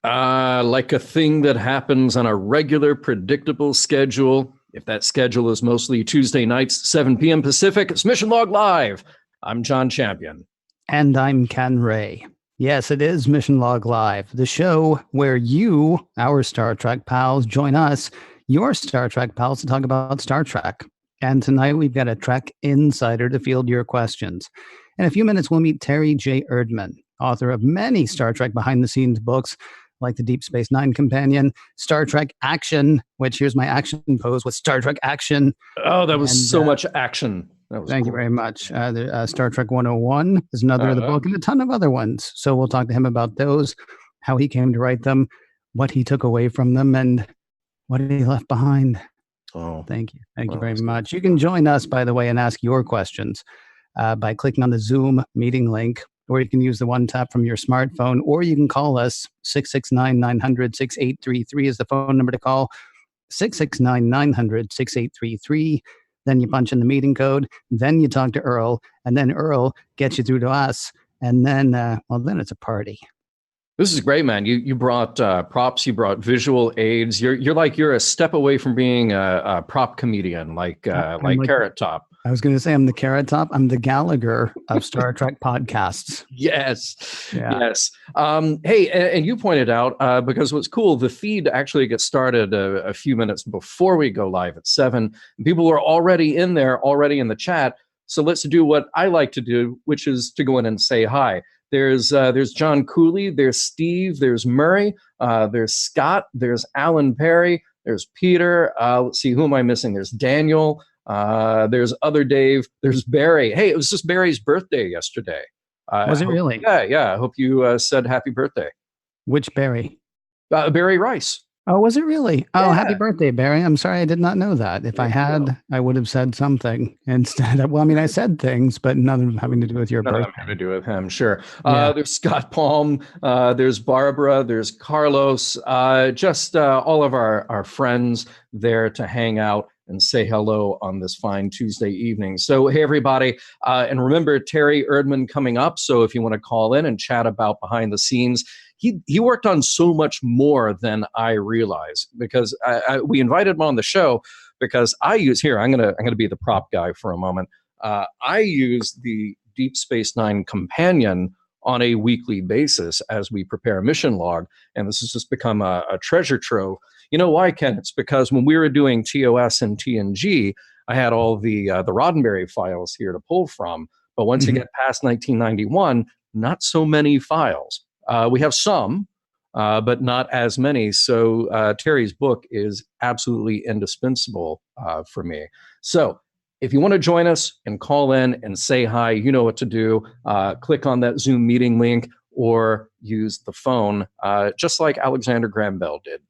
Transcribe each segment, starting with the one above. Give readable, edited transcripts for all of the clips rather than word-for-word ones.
Like a thing that happens on a regular, predictable schedule. If that schedule is mostly Tuesday nights, 7 p.m. Pacific, it's Mission Log Live. I'm John Champion. And I'm Ken Ray. Yes, it is Mission Log Live, the show where you, our Star Trek pals, join us, your Star Trek pals, to talk about Star Trek. And tonight we've got a Trek insider to field your questions. In a few minutes, we'll meet Terry J. Erdmann, author of many Star Trek behind-the-scenes books, like the Deep Space Nine Companion, Star Trek Action, which here's my action pose with Star Trek Action. Oh, that was so much action. Thank you very much. Star Trek 101 is another of the book, and a ton of other ones. So we'll talk to him about those, how he came to write them, what he took away from them, and what he left behind. Oh, thank you. Thank you very much. You can join us, by the way, and ask your questions by clicking on the Zoom meeting link, or you can use the one tap from your smartphone, or you can call us. 669-900-6833 is the phone number to call. 669-900-6833. Then you punch in the meeting code. Then you talk to Earl, and then Earl gets you through to us. And then, then it's a party. This is great, man. You brought props. You brought visual aids. You're a step away from being a prop comedian, like Carrot Top. I was going to say I'm the Carrot Top. I'm the Gallagher of Star Trek podcasts. Yes. Yeah. Yes. Hey, and you pointed out, because what's cool, the feed actually gets started a few minutes before we go live at 7. People are already in there, already in the chat. So let's do what I like to do, which is to go in and say hi. There's John Cooley, there's Steve, there's Murray, there's Scott, there's Alan Perry, there's Peter. Let's see, who am I missing? There's Daniel. There's other Dave. There's Barry. Hey, it was just Barry's birthday yesterday. Was it really? Yeah. I hope you said happy birthday. Which Barry? Barry Rice. Oh, was it really? Oh, yeah. Happy birthday, Barry. I'm sorry I did not know that. If I had, I would have said something instead. I said things, but none of them having to do with your birthday. Nothing to do with him, sure. There's Scott Palm. There's Barbara. There's Carlos. Just all of our friends there to hang out and say hello on this fine Tuesday evening. So, hey, everybody. And remember, Terry Erdmann coming up. So if you want to call in and chat about behind the scenes, he worked on so much more than I realize, because we invited him on the show because I'm gonna be the prop guy for a moment. I use the Deep Space Nine Companion on a weekly basis as we prepare Mission Log, and this has just become a treasure trove. You know why, Ken? It's because when we were doing TOS and TNG, I had all the Roddenberry files here to pull from, but once you get past 1991, not so many files. We have some, but not as many. So Terry's book is absolutely indispensable for me. So if you want to join us and call in and say hi, you know what to do. Click on that Zoom meeting link or use the phone, just like Alexander Graham Bell did.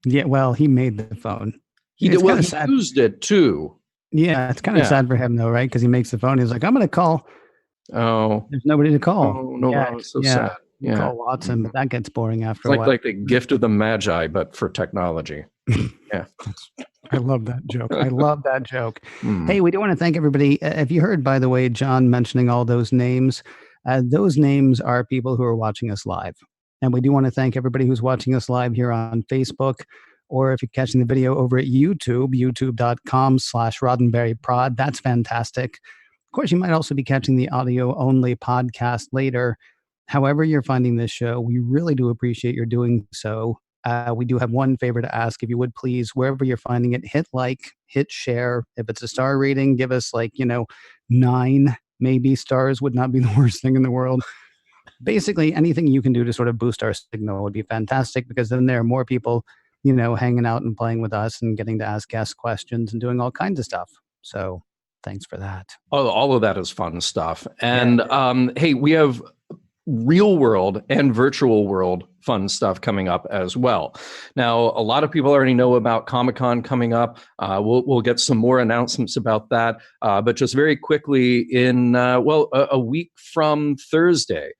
Yeah, well, he made the phone. He did. Well, he used it too. Yeah, it's kind of sad for him though, right? Because he makes the phone. He's like, I'm going to call. Oh. There's nobody to call. Oh, no, it's so sad. Yeah. Call Watson, but that gets boring after a while. Like the gift of the Magi, but for technology. Yeah. I love that joke. Hey, we do want to thank everybody. If you heard, by the way, John mentioning all those names are people who are watching us live. And we do want to thank everybody who's watching us live here on Facebook, or if you're catching the video over at YouTube, youtube.com/RoddenberryProd. That's fantastic. Of course, you might also be catching the audio-only podcast later. However you're finding this show, we really do appreciate your doing so. We do have one favor to ask. If you would please, wherever you're finding it, hit like, hit share. If it's a star rating, give us 9 maybe stars would not be the worst thing in the world. Basically, anything you can do to sort of boost our signal would be fantastic, because then there are more people, hanging out and playing with us and getting to ask guest questions and doing all kinds of stuff. So thanks for that. Oh, all of that is fun stuff. And hey, we have real world and virtual world fun stuff coming up as well. Now, a lot of people already know about Comic-Con coming up. We'll get some more announcements about that. But just very quickly, in a week from Thursday.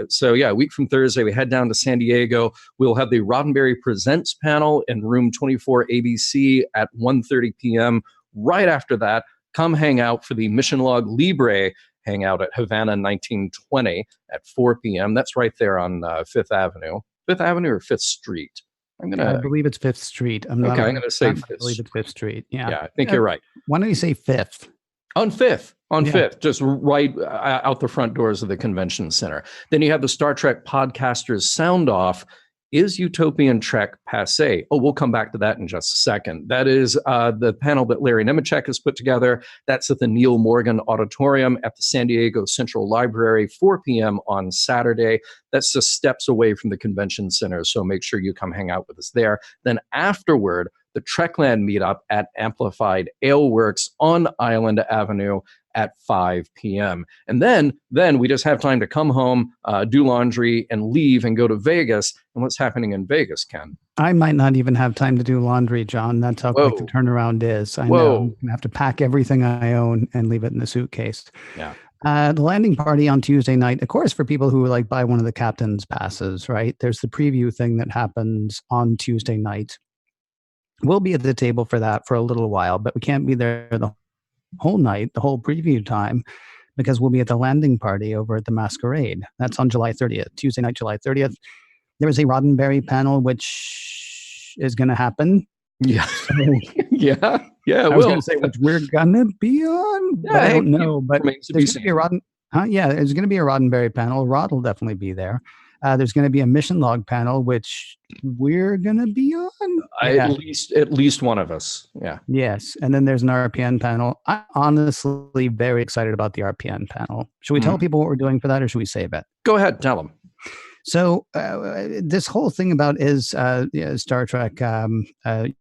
So a week from Thursday, we head down to San Diego. We'll have the Roddenberry Presents panel in room 24 ABC at 1:30 p.m. Right after that, come hang out for the Mission Log Libre hangout at Havana 1920 at 4 p.m. That's right there on 5th Avenue. Fifth Avenue or Fifth Street? I believe it's Fifth Street. I'm not. Okay, I'm gonna say I Fifth. believe it's Fifth Street. Yeah. Yeah, I think you're right. Why don't you say Fifth? On Fifth, Yeah. just right out the front doors of the convention center. Then you have the Star Trek podcasters sound off. Is Utopian Trek passé? Oh, we'll come back to that in just a second. That is the panel that Larry Nemechek has put together. That's at the Neil Morgan Auditorium at the San Diego Central Library, 4 p.m. on Saturday. That's just steps away from the convention center, so make sure you come hang out with us there. Then afterward, the Trekland meetup at Amplified Ale Works on Island Avenue at 5 p.m. And then we just have time to come home, do laundry, and leave and go to Vegas. And what's happening in Vegas, Ken? I might not even have time to do laundry, John. That's how quick the turnaround is. I know. I'm going to have to pack everything I own and leave it in the suitcase. Yeah. The landing party on Tuesday night, of course, for people who like buy one of the captain's passes, right? There's the preview thing that happens on Tuesday night. We'll be at the table for that for a little while, but we can't be there the whole night, the whole preview time, because we'll be at the landing party over at the Masquerade. That's on July 30th, Tuesday night, July 30th. There is a Roddenberry panel, which is going to happen. Yeah. Yeah. I was going to say, which we're going to be on. Yeah, I don't know, but there's going to be there's going to be a Roddenberry panel. Rod will definitely be there. There's going to be a mission log panel, which we're going to be on. At least one of us. Yeah. Yes. And then there's an RPN panel. I'm honestly very excited about the RPN panel. Should we tell people what we're doing for that, or should we save it? Go ahead. Tell them. So this whole thing about is Star Trek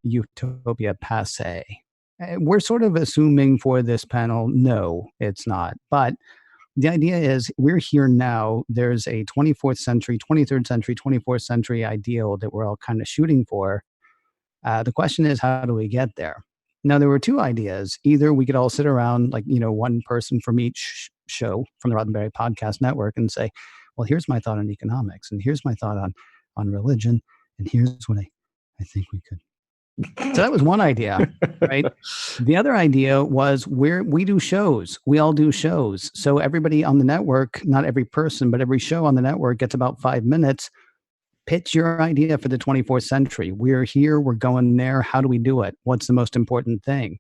Utopia passé. We're sort of assuming for this panel, no, it's not. But the idea is we're here now. There's a 24th century, 23rd century, 24th century ideal that we're all kind of shooting for. The question is, how do we get there? Now, there were two ideas. Either we could all sit around, like, one person from each show from the Roddenberry Podcast Network and say, well, here's my thought on economics, and here's my thought on religion, and here's what I think we could. So that was one idea, right? The other idea was we do shows. We all do shows. So everybody on the network, not every person, but every show on the network gets about 5 minutes. Pitch your idea for the 24th century. We're here. We're going there. How do we do it? What's the most important thing?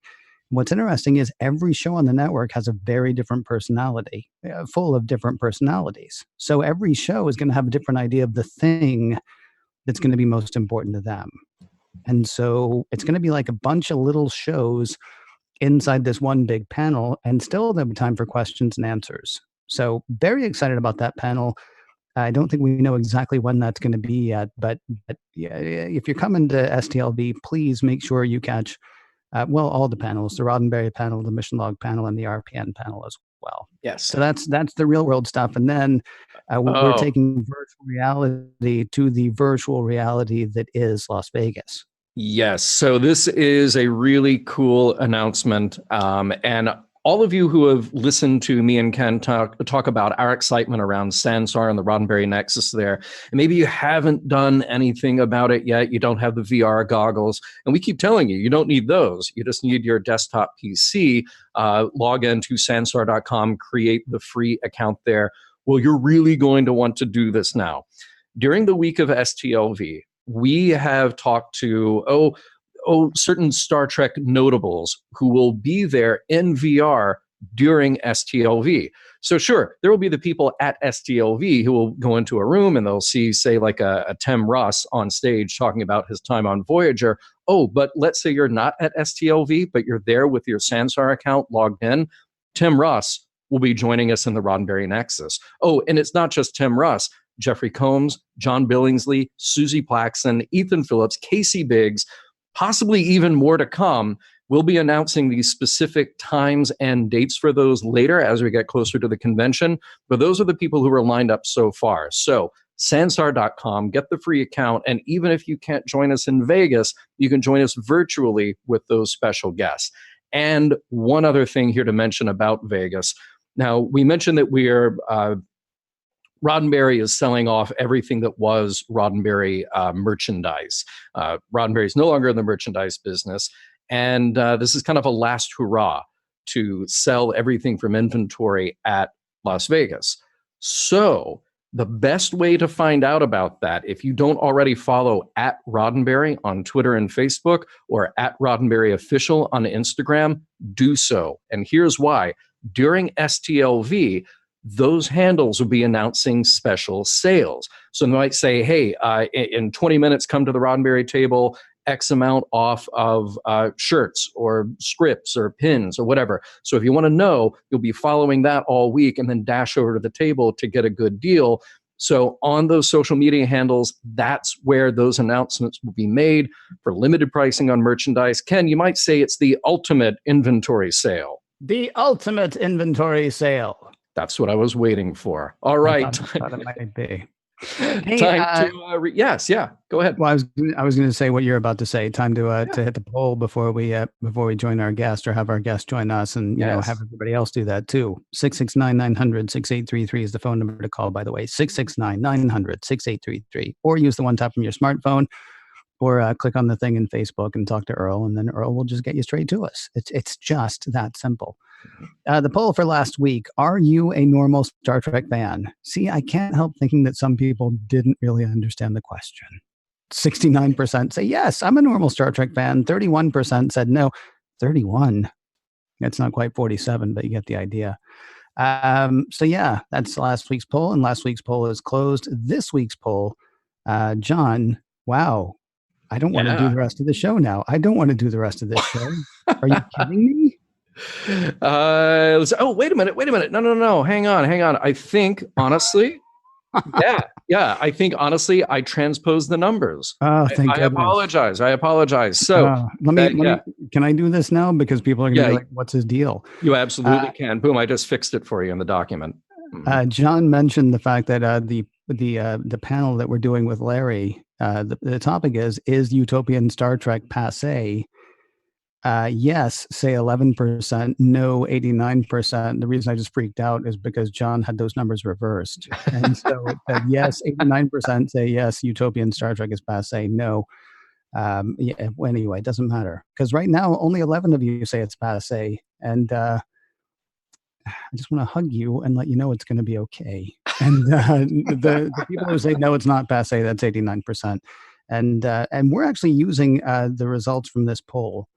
What's interesting is every show on the network has a very different personality, full of different personalities. So every show is going to have a different idea of the thing that's going to be most important to them. And so it's going to be like a bunch of little shows inside this one big panel, and still there'll be time for questions and answers. So very excited about that panel. I don't think we know exactly when that's going to be yet, but yeah, if you're coming to STLV, please make sure you catch, all the panels, the Roddenberry panel, the Mission Log panel, and the RPN panel as well. Yes. So that's the real world stuff. And then we're taking virtual reality to the virtual reality that is Las Vegas. Yes. So this is a really cool announcement. And all of you who have listened to me and Ken talk about our excitement around Sansar and the Roddenberry Nexus there, and maybe you haven't done anything about it yet, you don't have the VR goggles, and we keep telling you don't need those. You just need your desktop PC, log into sansar.com, create the free account there. Well, you're really going to want to do this now. During the week of STLV, we have talked to, certain Star Trek notables who will be there in VR during STLV. So sure, there will be the people at STLV who will go into a room and they'll see, say, like a Tim Russ on stage talking about his time on Voyager. Oh, but let's say you're not at STLV, but you're there with your Sansar account logged in. Tim Russ will be joining us in the Roddenberry Nexus. Oh, and it's not just Tim Russ. Jeffrey Combs, John Billingsley, Susie Plaxton, Ethan Phillips, Casey Biggs, possibly even more to come. We'll be announcing the specific times and dates for those later as we get closer to the convention. But those are the people who are lined up so far. So sansar.com, get the free account. And even if you can't join us in Vegas, you can join us virtually with those special guests. And one other thing here to mention about Vegas. Now, we mentioned that Roddenberry is selling off everything that was Roddenberry merchandise. Roddenberry is no longer in the merchandise business. And this is kind of a last hurrah to sell everything from inventory at Las Vegas. So The best way to find out about that, if you don't already follow at Roddenberry on Twitter and Facebook or at Roddenberry Official on Instagram, do so. And here's why. During STLV, those handles will be announcing special sales. So they might say, hey, in 20 minutes, come to the Roddenberry table, X amount off of shirts or scripts or pins or whatever. So if you want to know, you'll be following that all week and then dash over to the table to get a good deal. So on those social media handles, that's where those announcements will be made for limited pricing on merchandise. Ken, you might say it's the ultimate inventory sale. The ultimate inventory sale. That's what I was waiting for. All right. I thought it might be. Hey, Time to yes, yeah. Go ahead. Well, I was going to say what you're about to say. Time to hit the poll before we join our guest or have our guest join us, and you know, have everybody else do that too. 669-900-6833 is the phone number to call. By the way, 669-900-6833, or use the one tap from your smartphone, or click on the thing in Facebook and talk to Earl, and then Earl will just get you straight to us. It's just that simple. The poll for last week: are you a normal Star Trek fan? See, I can't help thinking that some people didn't really understand the question. 69% say yes, I'm a normal Star Trek fan. 31% said no. 31. It's not quite 47, but you get the idea. So yeah, that's last week's poll, and last week's poll is closed. This week's poll, John, wow. I don't want to do the rest of the show now. I don't want to do the rest of this show. Are you kidding me? Wait a minute. No. Hang on. I think, honestly, I think, honestly, I transposed the numbers. Oh, thank goodness. I apologize. So let me, can I do this now? Because people are going to be like, what's his deal? You absolutely can. Boom. I just fixed it for you in the document. John mentioned the fact that the panel that we're doing with Larry, the topic is utopian Star Trek passé? Yes, say 11%, no, 89%. The reason I just freaked out is because John had those numbers reversed. And so it said yes, 89% say yes, utopian Star Trek is passé, no. Anyway, it doesn't matter. Because right now, only 11 of you say it's passé. And I just want to hug you and let you know it's going to be okay. And the people who say no, it's not passé, that's 89%. And we're actually using the results from this poll,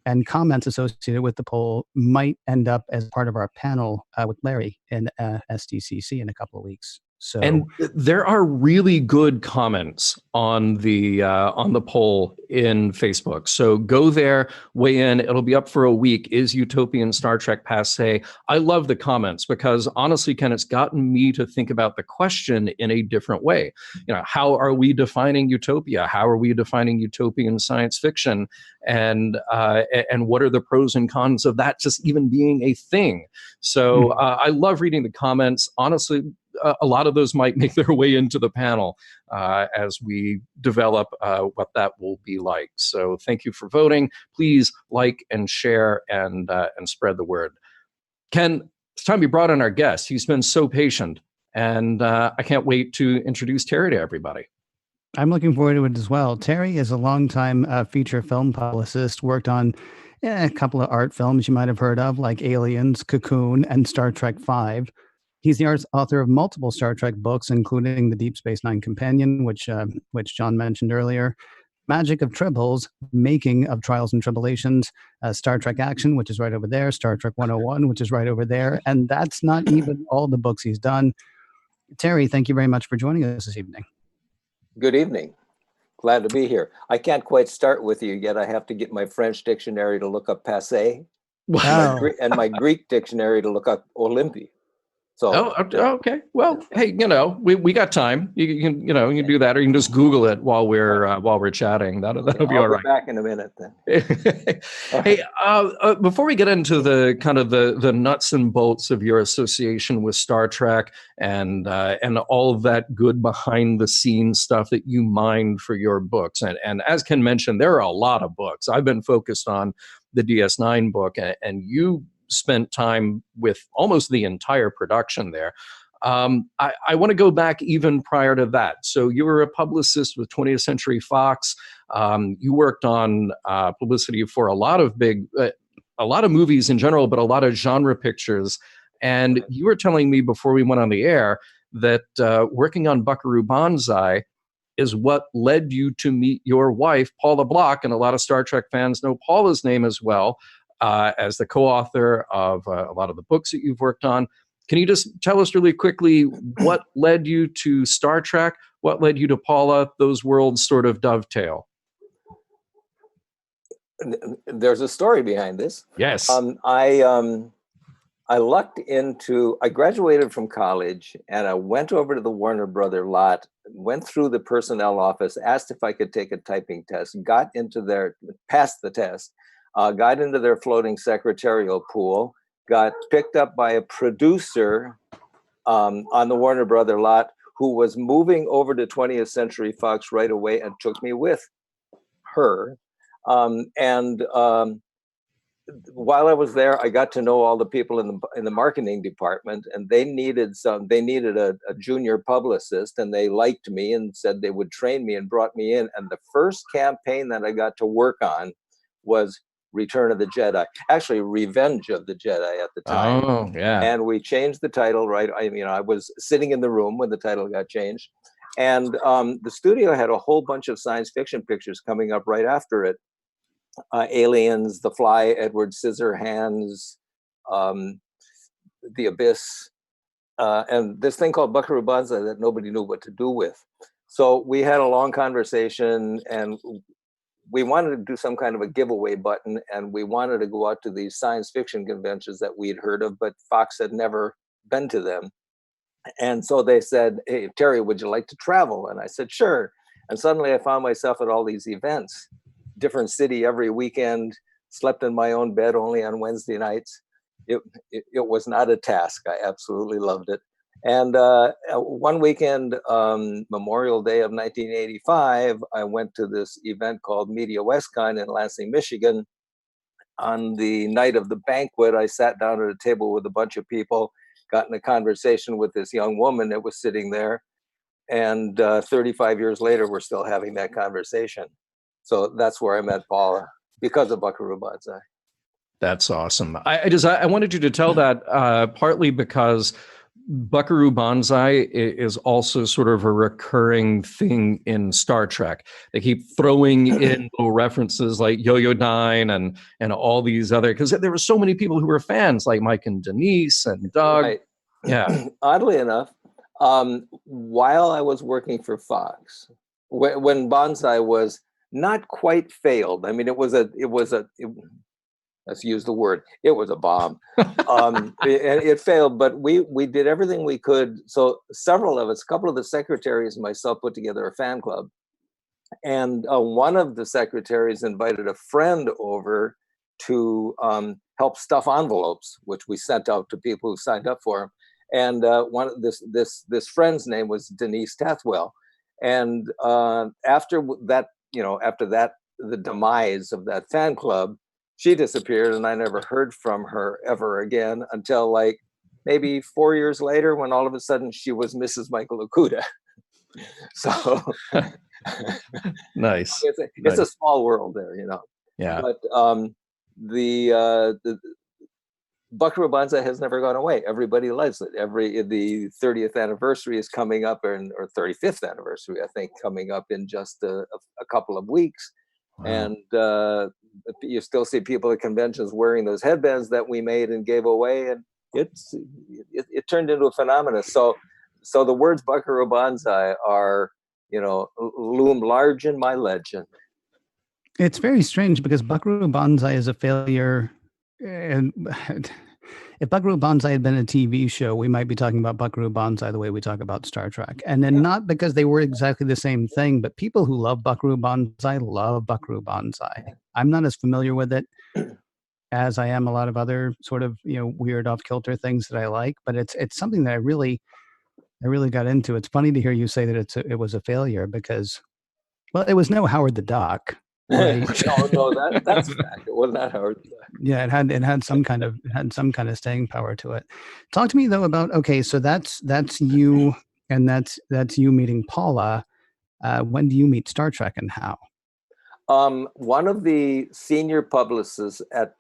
and comments associated with the poll might end up as part of our panel with Larry in SDCC in a couple of weeks. So, and there are really good comments on the poll in Facebook. So go there, weigh in. It'll be up for a week. Is utopian Star Trek passé? I love the comments because honestly, Ken, it's gotten me to think about the question in a different way. You know, how are we defining utopia? How are we defining utopian science fiction? And what are the pros and cons of that just even being a thing? So I love reading the comments. Honestly, a lot of those might make their way into the panel as we develop what that will be like. So thank you for voting. Please like and share and spread the word. Ken, it's time you brought in our guest. He's been so patient, and I can't wait to introduce Terry to everybody. I'm looking forward to it as well. Terry is a longtime feature film publicist, worked on a couple of art films you might have heard of, like Aliens, Cocoon, and Star Trek V. He's the author of multiple Star Trek books, including The Deep Space Nine Companion, which John mentioned earlier, Magic of Tribbles, Making of Trials and Tribulations, Star Trek Action, which is right over there, Star Trek 101, which is right over there, and that's not even all the books he's done. Terry, thank you very much for joining us this evening. Good evening. Glad to be here. I can't quite start with you yet. I have to get my French dictionary to look up passé, and my Greek dictionary to look up Olympi. So, okay. Well, hey, we got time. You can do that, or you can just Google it while we're chatting. That'll be all right. Back in a minute then. Hey, before we get into the kind of the nuts and bolts of your association with Star Trek and all of that good behind the scenes stuff that you mine for your books, and as Ken mentioned, there are a lot of books. I've been focused on the DS9 book, and you spent time with almost the entire production there. I want to go back even prior to that. So you were a publicist with 20th Century Fox. You worked on publicity for a lot of movies in general, but a lot of genre pictures. And you were telling me before we went on the air that working on Buckaroo Banzai is what led you to meet your wife, Paula Block. And a lot of Star Trek fans know Paula's name as well, as the co-author of a lot of the books that you've worked on. Can you just tell us really quickly what led you to Star Trek? What led you to Paula? Those worlds sort of dovetail. There's a story behind this. Yes. I lucked into, I graduated from college and I went over to the Warner Brother lot, went through the personnel office, asked if I could take a typing test, passed the test, got into their floating secretarial pool, got picked up by a producer on the Warner Brother lot who was moving over to 20th Century Fox right away and took me with her. While I was there, I got to know all the people in the marketing department, and they needed a junior publicist, and they liked me and said they would train me and brought me in. And the first campaign that I got to work on was Return of the Jedi, actually Revenge of the Jedi at the time. Oh, yeah. And we changed the title, right? I was sitting in the room when the title got changed, and the studio had a whole bunch of science fiction pictures coming up right after it. Aliens, The Fly, Edward Scissorhands, The Abyss, and this thing called Buckaroo Banzai that nobody knew what to do with. So we had a long conversation, and we wanted to do some kind of a giveaway button, and we wanted to go out to these science fiction conventions that we'd heard of, but Fox had never been to them. And so they said, "Hey, Terry, would you like to travel?" And I said, "Sure." And suddenly I found myself at all these events, different city every weekend, slept in my own bed only on Wednesday nights. It was not a task. I absolutely loved it. And one weekend, Memorial Day of 1985, I went to this event called Media WestCon in Lansing, Michigan. On the night of the banquet, I sat down at a table with a bunch of people, got in a conversation with this young woman that was sitting there. And 35 years later, we're still having that conversation. So that's where I met Paula, because of Buckaroo Banzai. That's awesome. I wanted you to tell that partly because Buckaroo Banzai is also sort of a recurring thing in Star Trek. They keep throwing in little references like Yo-Yo Nine and all these other, because there were so many people who were fans, like Mike and Denise and Doug. Right. Yeah. Oddly enough, while I was working for Fox, when Banzai was not quite failed, I mean, let's use the word, it was a bomb. It failed, but we did everything we could. So several of us, a couple of the secretaries and myself, put together a fan club. And one of the secretaries invited a friend over to help stuff envelopes, which we sent out to people who signed up for them. And this friend's name was Denise Tathwell. And after that, the demise of that fan club, she disappeared, and I never heard from her ever again until like maybe 4 years later, when all of a sudden she was Mrs. Michael Okuda. So nice. It's a small world there, Yeah. But the Buckaroo Banzai has never gone away. Everybody loves it. The 30th anniversary is coming up, or 35th anniversary, I think, coming up in just a couple of weeks. Wow. And you still see people at conventions wearing those headbands that we made and gave away, and it turned into a phenomenon. So the words Buckaroo Banzai are, loom large in my legend. It's very strange because Buckaroo Banzai is a failure. And if Buckaroo Banzai had been a TV show, we might be talking about Buckaroo Banzai the way we talk about Star Trek. And then not because they were exactly the same thing, but people who love Buckaroo Banzai love Buckaroo Banzai. I'm not as familiar with it as I am a lot of other sort of, weird off-kilter things that I like, but it's something that I really got into. It's funny to hear you say that it was a failure because, well, it was no Howard the Duck. Right. No, that's a fact. It was not Howard. Yeah, it had some kind of staying power to it. Talk to me though about, okay, so that's you, and that's you meeting Paula. When do you meet Star Trek, and how? One of the senior publicists at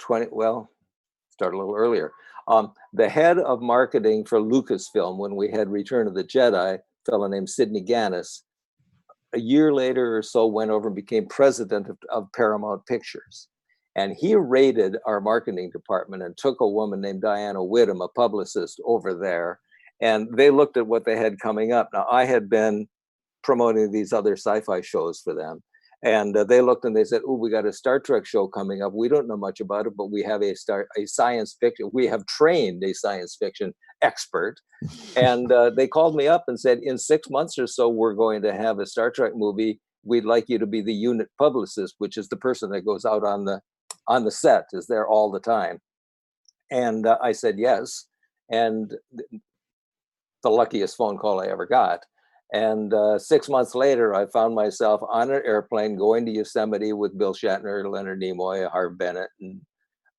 start a little earlier. The head of marketing for Lucasfilm, when we had Return of the Jedi, a fellow named Sidney Gannis, a year later or so went over and became president of Paramount Pictures. And he raided our marketing department and took a woman named Diana Whittam, a publicist, over there. And they looked at what they had coming up. Now, I had been promoting these other sci-fi shows for them. And they looked and they said, "Oh, we got a Star Trek show coming up. We don't know much about it, but we have a science fiction. We have trained a science fiction expert." And they called me up and said, "In 6 months or so, we're going to have a Star Trek movie. We'd like you to be the unit publicist," which is the person that goes out on the set, is there all the time. And I said yes. And the luckiest phone call I ever got. And 6 months later, I found myself on an airplane going to Yosemite with Bill Shatner, Leonard Nimoy, Harv Bennett, and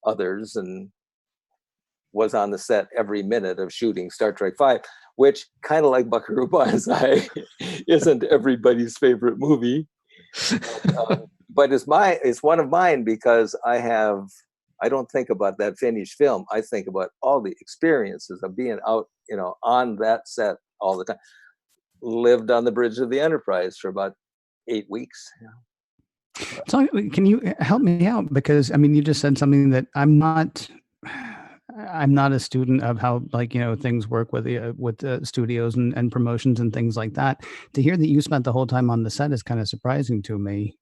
others, and was on the set every minute of shooting Star Trek V, which, kind of like Buckaroo Banzai, isn't everybody's favorite movie. But it's one of mine because I don't think about that finished film. I think about all the experiences of being out, on that set all the time. Lived on the bridge of the Enterprise for about 8 weeks. So can you help me out? Because you just said something that I'm not a student of how things work with the studios and promotions and things like that. To hear that you spent the whole time on the set is kind of surprising to me.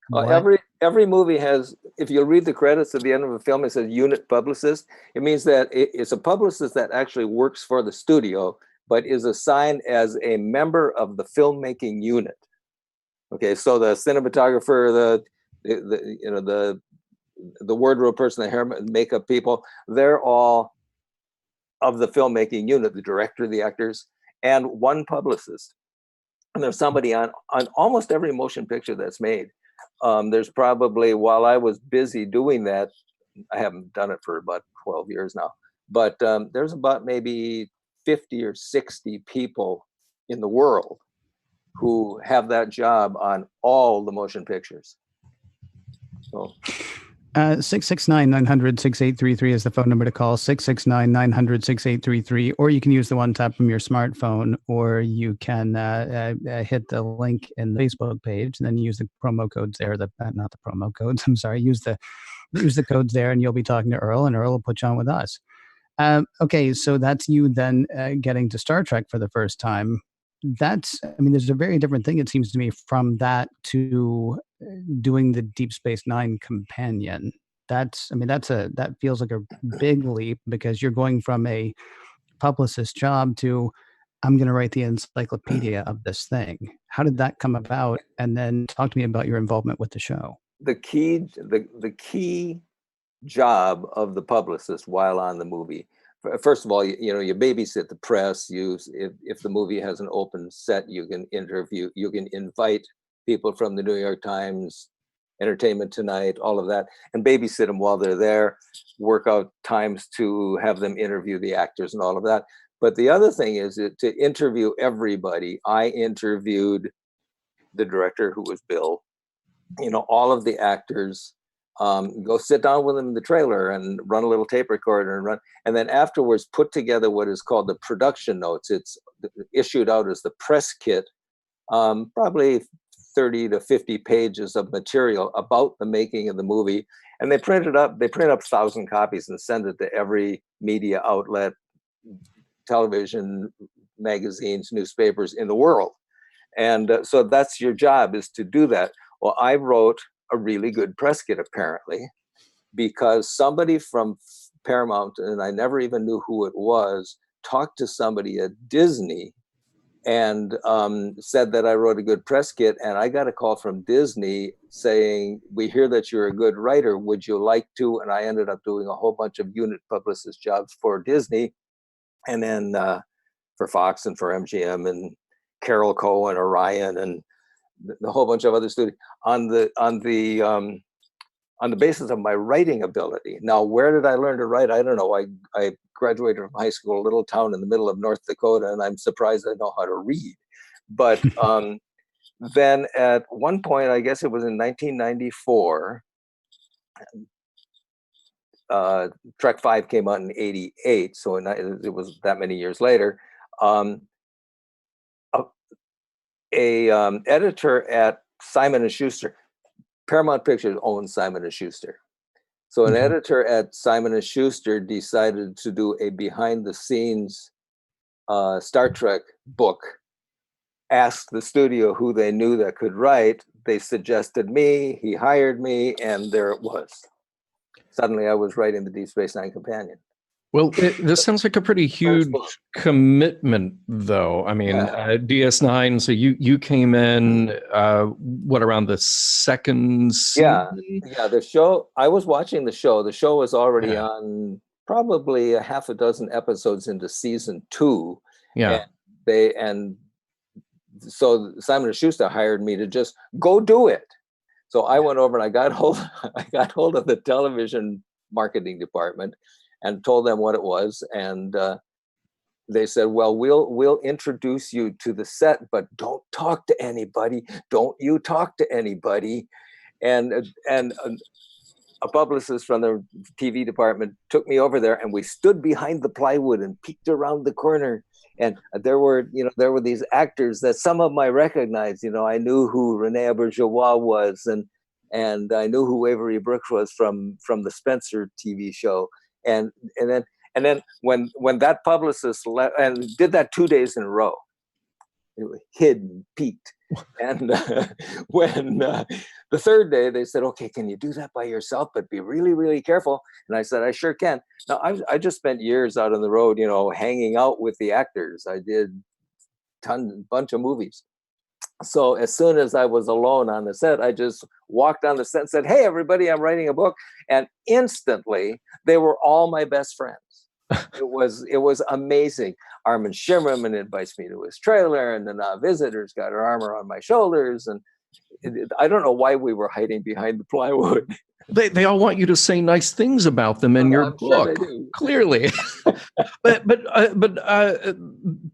Every movie has, if you read the credits at the end of a film, it says unit publicist. It means that it's a publicist that actually works for the studio, but is assigned as a member of the filmmaking unit. Okay, so the cinematographer, the wardrobe person, the hair makeup people, they're all of the filmmaking unit, the director, the actors, and one publicist. And there's somebody on almost every motion picture that's made. There's probably, while I was busy doing that, I haven't done it for about 12 years now, but there's about maybe 50 or 60 people in the world who have that job on all the motion pictures. So 669-900-6833 is the phone number to call, 669-900-6833, or you can use the one tap from your smartphone, or you can hit the link in the Facebook page and then use the promo codes there, not the promo codes, I'm sorry, use the codes there, and you'll be talking to Earl, and Earl will put you on with us. Okay, so that's you then getting to Star Trek for the first time. There's a very different thing, it seems to me, from that to doing the Deep Space Nine companion. That feels like a big leap, because you're going from a publicist job to, I'm going to write the encyclopedia of this thing. How did that come about? And then talk to me about your involvement with the show. The key job of the publicist while on the movie, first of all, you babysit the press. If the movie has an open set, you can interview, you can invite people from the New York Times, Entertainment Tonight, all of that, and babysit them while they're there, work out times to have them interview the actors and all of that. But the other thing is to interview everybody. I interviewed the director, who was Bill, all of the actors, go sit down with them in the trailer and run a little tape recorder and then afterwards put together what is called the production notes. It's issued out as the press kit, probably 30 to 50 pages of material about the making of the movie. And they print up 1,000 copies and send it to every media outlet, television, magazines, newspapers in the world. And so that's your job, is to do that. Well, I wrote a really good press kit, apparently, because somebody from Paramount, and I never even knew who it was, talked to somebody at Disney and said that I wrote a good press kit. And I got a call from Disney saying, "We hear that you're a good writer. Would you like to?" And I ended up doing a whole bunch of unit publicist jobs for Disney, and then for Fox and for MGM and Carol Co and Orion and the whole bunch of other studios on the basis of my writing ability. Now, where did I learn to write? I don't know. I graduated from high school, a little town in the middle of North Dakota, and I'm surprised I know how to read. But then at one point, I guess it was in 1994, Trek 5 came out in 88, so it was that many years later. Editor at Simon & Schuster, Paramount Pictures owns Simon & Schuster. So an editor at Simon & Schuster decided to do a behind-the-scenes Star Trek book, asked the studio who they knew that could write. They suggested me, he hired me, and there it was. Suddenly I was writing the Deep Space Nine Companion. Well, this sounds like a pretty huge commitment, though. I mean, DS9, so you came in, around the second season? Yeah, the show, I was watching the show. The show was already on probably a half a dozen episodes into season 2. Yeah. And so Simon & Schuster hired me to just go do it. So I went over and I got hold of the television marketing department and told them what it was, and they said, "Well, we'll introduce you to the set, but don't talk to anybody. Don't you talk to anybody." And a publicist from the TV department took me over there, and we stood behind the plywood and peeked around the corner. And there were these actors that some of them I recognized. I knew who Renee Auberjonois was, and I knew who Avery Brooks was from the Spencer TV show. And then when that publicist left and did that 2 days in a row, it was hidden, peeked. And when the third day they said, "Okay, can you do that by yourself? But be really, really careful." And I said, "I sure can." Now I just spent years out on the road, hanging out with the actors. I did bunch of movies. So as soon as I was alone on the set, I just walked on the set and said, "Hey, everybody, I'm writing a book." And instantly, they were all my best friends. It was amazing. Armin Shimmerman invites me to his trailer, and the visitors got her arm around my shoulders. And I don't know why we were hiding behind the plywood. They all want you to say nice things about them in your book, clearly. but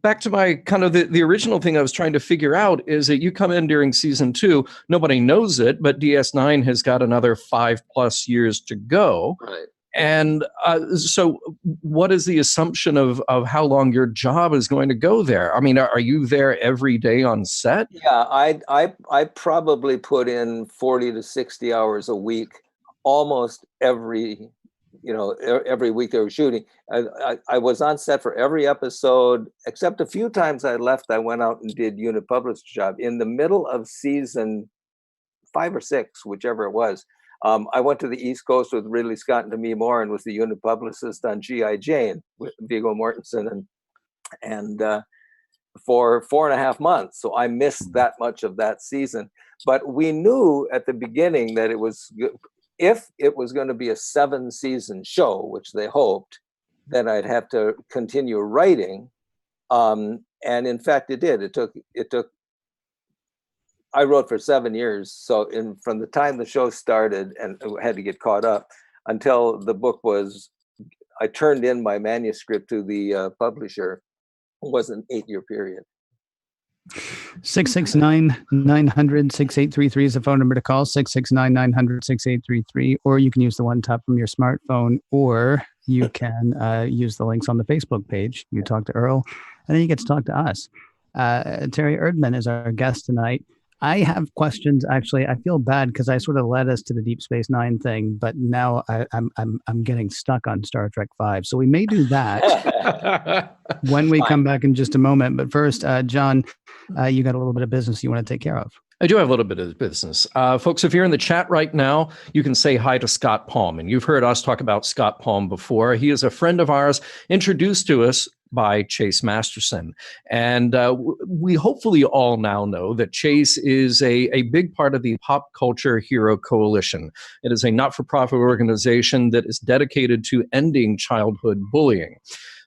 back to my kind of the original thing I was trying to figure out is that you come in during season 2. Nobody knows it, but DS9 has got another 5+ years to go. Right. And so what is the assumption of how long your job is going to go there? I mean, are you there every day on set? Yeah, I probably put in 40 to 60 hours a week, almost every week they were shooting. I was on set for every episode, except a few times I left. I went out and did unit publicist job in the middle of season 5 or 6, whichever it was. I went to the East Coast with Ridley Scott and Demi Moore and was the unit publicist on G.I. Jane with Viggo Mortensen and for 4.5 months. So I missed that much of that season. But we knew at the beginning that if it was going to be a 7-season show, which they hoped, then I'd have to continue writing. And in fact, it did. It took. I wrote for 7 years. So from the time the show started and had to get caught up until the book I turned in my manuscript to the publisher, was an 8-year period. 669-900-6833 is the phone number to call, 669-900-6833, or you can use the one tap from your smartphone, or you can use the links on the Facebook page. You talk to Earl, and then you get to talk to us. Terry Erdmann is our guest tonight. I have questions. Actually, I feel bad because I sort of led us to the Deep Space Nine thing, but now I'm getting stuck on Star Trek 5. So we may do that when we come back in just a moment. But first, John, you got a little bit of business you want to take care of. I do have a little bit of business. Folks, if you're in the chat right now, you can say hi to Scott Palm. And you've heard us talk about Scott Palm before. He is a friend of ours, introduced to us by Chase Masterson. And we hopefully all now know that Chase is a big part of the Pop Culture Hero Coalition. It is a not-for-profit organization that is dedicated to ending childhood bullying.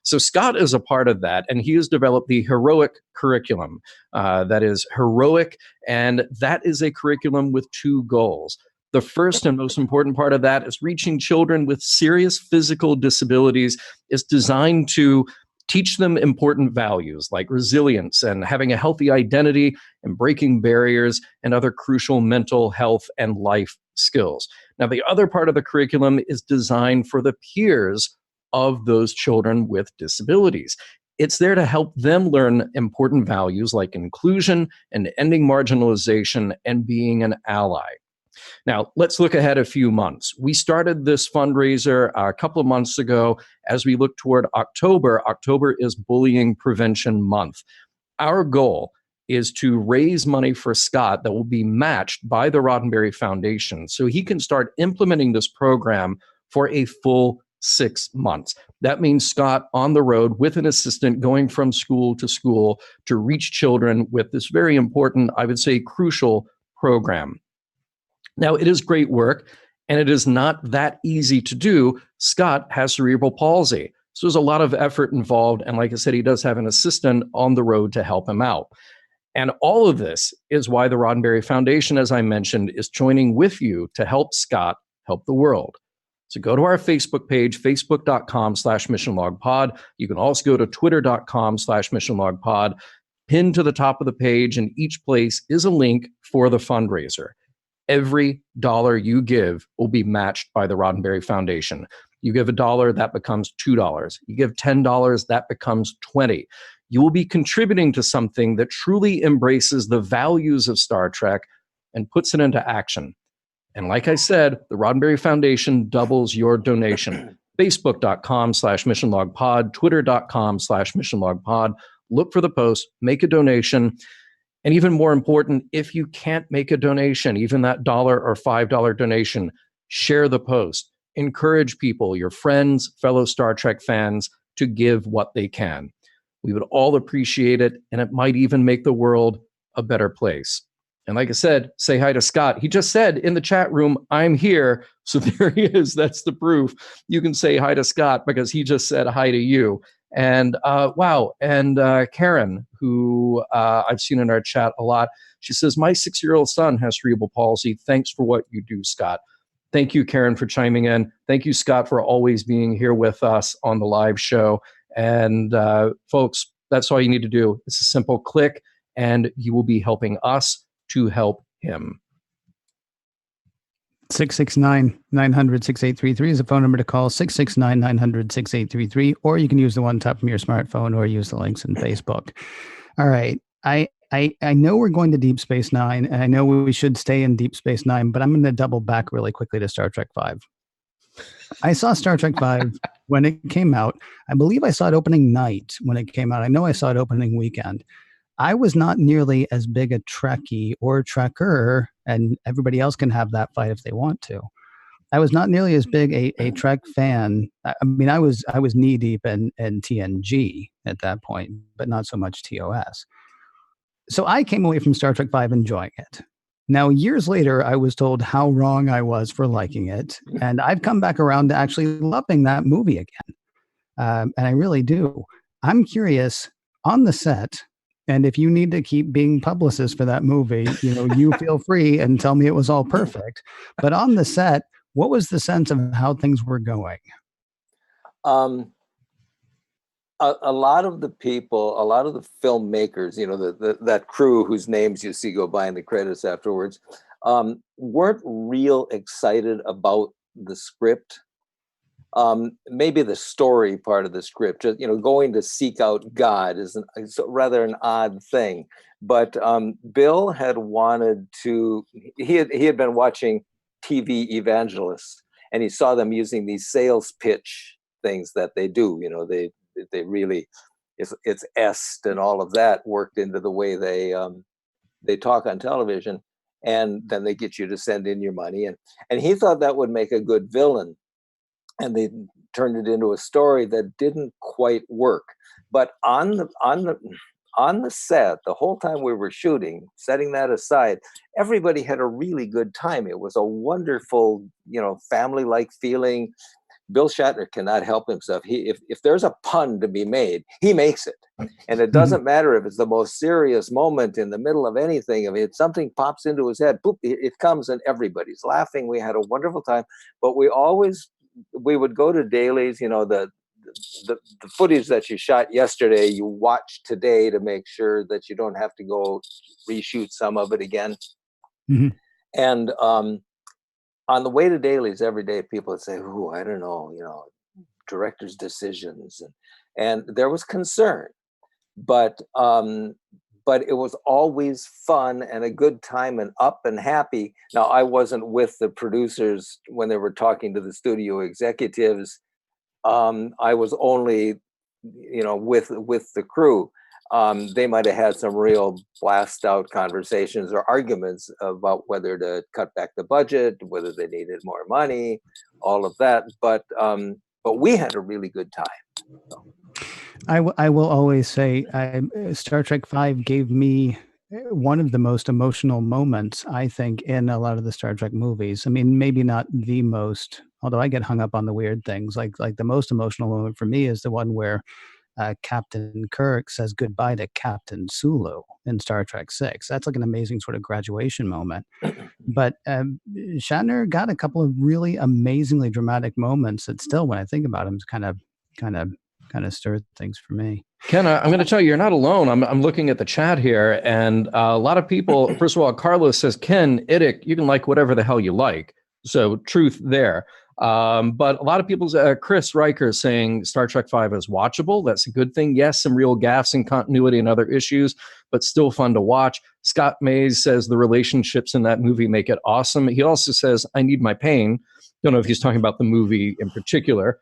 So Scott is a part of that, and he has developed the Heroic curriculum. That is heroic, and that is a curriculum with 2 goals. The first and most important part of that is reaching children with serious physical disabilities is designed to teach them important values like resilience and having a healthy identity and breaking barriers and other crucial mental health and life skills. Now, the other part of the curriculum is designed for the peers of those children with disabilities. It's there to help them learn important values like inclusion and ending marginalization and being an ally. Now, let's look ahead a few months. We started this fundraiser a couple of months ago. As we look toward October, October is Bullying Prevention Month. Our goal is to raise money for Scott that will be matched by the Roddenberry Foundation so he can start implementing this program for a full 6 months. That means Scott on the road with an assistant going from school to reach children with this very important, I would say, crucial program. Now, it is great work, and it is not that easy to do. Scott has cerebral palsy, so there's a lot of effort involved. And like I said, he does have an assistant on the road to help him out. And all of this is why the Roddenberry Foundation, as I mentioned, is joining with you to help Scott help the world. So go to our Facebook page, facebook.com/missionlogpod. You can also go to twitter.com/missionlogpod. Pinned to the top of the page in each place is a link for the fundraiser. Every dollar you give will be matched by the Roddenberry Foundation. You give $1, that becomes $2. You give $10, that becomes $20. You will be contributing to something that truly embraces the values of Star Trek and puts it into action. And like I said, the Roddenberry Foundation doubles your donation. Facebook.com/missionlogpod, Twitter.com/missionlogpod. Look for the post, make a donation. And even more important, if you can't make a donation, even that $1 or $5 donation, share the post. Encourage people, your friends, fellow Star Trek fans, to give what they can. We would all appreciate it, and it might even make the world a better place. And like I said, say hi to Scott. He just said in the chat room, I'm here. So there he is. That's the proof. You can say hi to Scott because he just said hi to you. And wow. And Karen, who I've seen in our chat a lot, she says, my 6-year-old son has cerebral palsy. Thanks for what you do, Scott. Thank you, Karen, for chiming in. Thank you, Scott, for always being here with us on the live show. And folks, that's all you need to do. It's a simple click, and you will be helping us to help him. 669-900-6833 is a phone number to call, 669-900-6833, or you can use the one tap from your smartphone or use the links in Facebook. All right. I know we're going to Deep Space Nine, and I know we should stay in Deep Space Nine, but I'm going to double back really quickly to Star Trek V. I saw Star Trek V when it came out. I believe I saw it opening night when it came out. I know I saw it opening weekend. I was not nearly as big a Trekkie or Trekker, and everybody else can have that fight if they want to. I was not nearly as big a Trek fan. I mean, I was knee deep in TNG at that point, but not so much TOS. So I came away from Star Trek V enjoying it. Now, years later, I was told how wrong I was for liking it, and I've come back around to actually loving that movie again, and I really do. I'm curious on the set. And if you need to keep being publicist for that movie, you feel free and tell me it was all perfect. But on the set, what was the sense of how things were going? A lot of the people, a lot of the filmmakers, that crew whose names you see go by in the credits afterwards, weren't real excited about the script. Maybe the story part of the script, just, going to seek out God is rather an odd thing. But Bill had wanted to, he had been watching TV evangelists, and he saw them using these sales pitch things that they do. They really, it's est and all of that worked into the way they talk on television, and then they get you to send in your money. And he thought that would make a good villain. And they turned it into a story that didn't quite work. But on the set, the whole time we were shooting, setting that aside, everybody had a really good time. It was a wonderful, family-like feeling. Bill Shatner cannot help himself. If there's a pun to be made, he makes it. And it doesn't matter if it's the most serious moment in the middle of anything. If something pops into his head, boop, it comes and everybody's laughing. We had a wonderful time. But we would go to dailies, the footage that you shot yesterday, you watch today to make sure that you don't have to go reshoot some of it again. Mm-hmm. And on on the way to dailies every day, people would say, "Ooh, I don't know, director's decisions," and there was concern, but it was always fun and a good time and up and happy. Now, I wasn't with the producers when they were talking to the studio executives. I was only, with the crew. They might have had some real blast out conversations or arguments about whether to cut back the budget, whether they needed more money, all of that. But we had a really good time. So. I will always say Star Trek V gave me one of the most emotional moments, I think, in a lot of the Star Trek movies. I mean, maybe not the most, although I get hung up on the weird things. Like the most emotional moment for me is the one where Captain Kirk says goodbye to Captain Sulu in Star Trek VI. That's like an amazing sort of graduation moment. But Shatner got a couple of really amazingly dramatic moments that still, when I think about him, kind of stirred things for me. Ken, I'm going to tell you, you're not alone. I'm looking at the chat here, and a lot of people, first of all, Carlos says, Ken, Iddick, you can like whatever the hell you like. So truth there. But a lot of people, Chris Riker saying Star Trek V is watchable. That's a good thing. Yes, some real gaffes in continuity and other issues, but still fun to watch. Scott Mays says the relationships in that movie make it awesome. He also says, I need my pain. Don't know if he's talking about the movie in particular.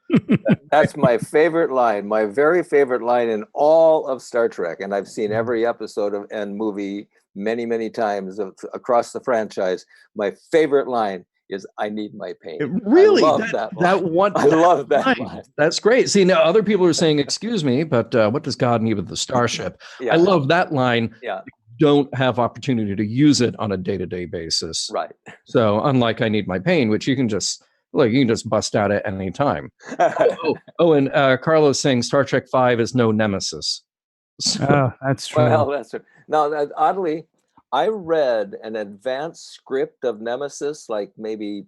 That's my favorite line, my very favorite line in all of Star Trek. And I've seen every episode and movie many, many times across the franchise. My favorite line is, I need my pain. Really? I love that line. I love that line. That's great. See, now other people are saying, excuse me, but what does God need with the starship? Yeah. I love that line. Yeah. Don't have opportunity to use it on a day-to-day basis. Right. So unlike I need my pain, which you can just bust out at any time. And Carlos saying Star Trek V is no nemesis. So, that's true. Well, that's true. Now, oddly, I read an advanced script of Nemesis, like maybe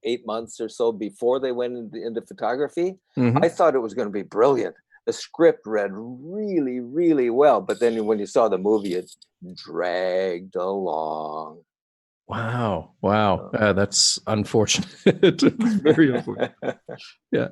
8 months or so before they went into photography. Mm-hmm. I thought it was going to be brilliant. The script read really, really well. But then when you saw the movie, it dragged along. Wow. That's unfortunate. It's very unfortunate. Yeah.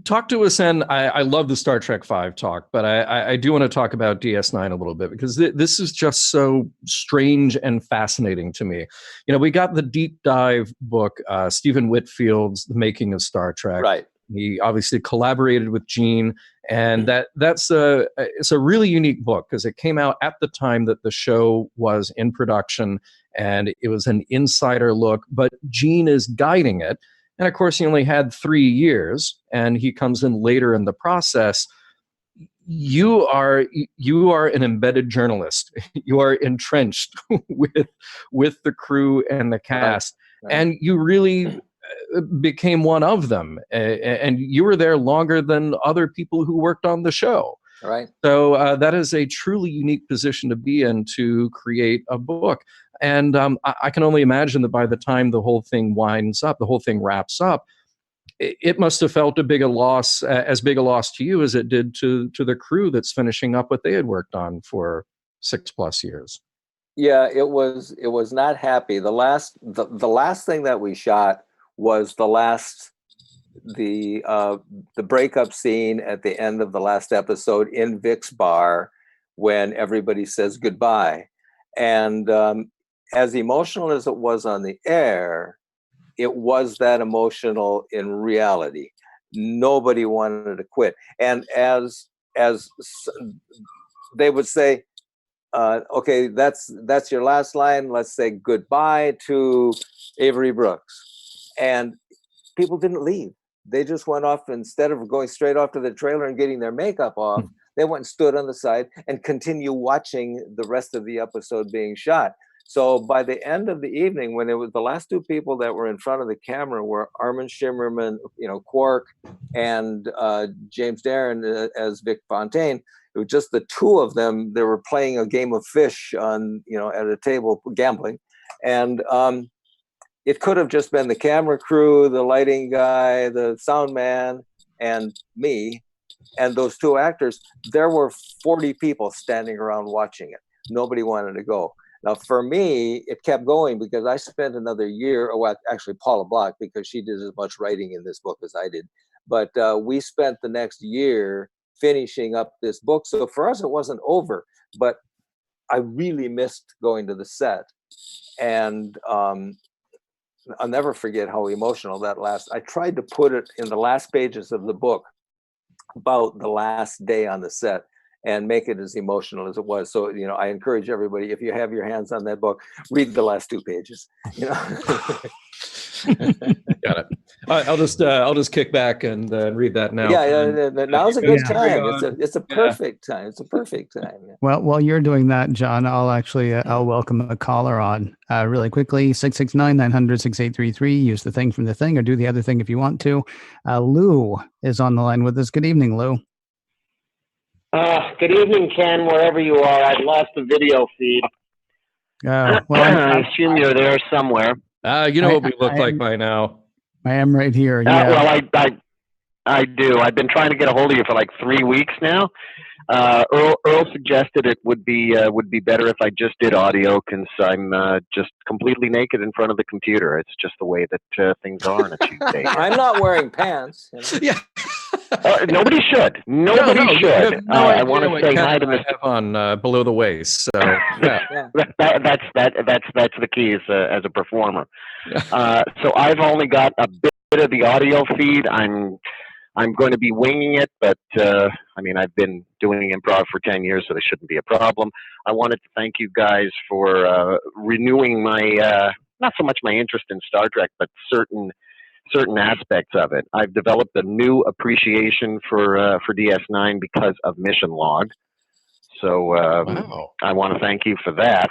Talk to us, and I love the Star Trek V talk, but I do want to talk about DS9 a little bit, because this is just so strange and fascinating to me. We got the deep dive book, Stephen Whitfield's The Making of Star Trek. Right. He obviously collaborated with Gene, and it's a really unique book because it came out at the time that the show was in production, and it was an insider look, but Gene is guiding it. And of course, he only had 3 years, and he comes in later in the process. You are an embedded journalist. You are entrenched with the crew and the cast, right. And you really became one of them, and you were there longer than other people who worked on the show. Right. So that is a truly unique position to be in, to create a book. And I can only imagine that by the time the whole thing winds up, the whole thing wraps up, it must have felt as big a loss to you as it did to the crew that's finishing up what they had worked on for 6+ years. Yeah, it was not happy. The last thing that we shot was the breakup scene at the end of the last episode in Vic's bar, when everybody says goodbye. And as emotional as it was on the air, it was that emotional in reality. Nobody wanted to quit. And as they would say, okay, that's your last line. Let's say goodbye to Avery Brooks. And people didn't leave. They just went off. Instead of going straight off to the trailer and getting their makeup off, they went and stood on the side and continue watching the rest of the episode being shot. So by the end of the evening, when it was the last 2 people that were in front of the camera were Armin Shimmerman, Quark, and James Darren as Vic Fontaine. It was just the 2 of them. They were playing a game of fish on, at a table, gambling. And it could have just been the camera crew, the lighting guy, the sound man, and me, and those 2 actors. There were 40 people standing around watching it. Nobody wanted to go. Now, for me, it kept going because I spent another year, well, actually Paula Block, because she did as much writing in this book as I did. But we spent the next year finishing up this book. So for us, it wasn't over, but I really missed going to the set. And I'll never forget how emotional that I tried to put it in the last pages of the book about the last day on the set and make it as emotional as it was. So, I encourage everybody, if you have your hands on that book, read the last 2 pages. Got it. I'll just kick back and read that now. Yeah, now's a good time. It's a perfect time. It's a perfect time. Yeah. Well, while you're doing that, John, I'll welcome a caller on really quickly. 669-900-6833. Use the thing from the thing, or do the other thing if you want to. Lou is on the line with us. Good evening, Lou. Good evening, Ken, wherever you are. I've lost the video feed. Well, I assume you're there somewhere. What we look like by now. I am right here. Yeah. Well, I do. I've been trying to get a hold of you for like 3 weeks now. Earl suggested it would be better if I just did audio, because I'm just completely naked in front of the computer. It's just the way that things are on a Tuesday. I'm not wearing pants. Yeah. Nobody should. Nobody should. I want to say hi to Mr. Have on below the waist. So yeah. That's the key as a performer. So I've only got a bit of the audio feed. I'm going to be winging it, but I've been doing improv for 10 years, so this shouldn't be a problem. I wanted to thank you guys for renewing my not so much my interest in Star Trek, but certain aspects of it. I've developed a new appreciation for DS9 because of Mission Log. So wow. I want to thank you for that.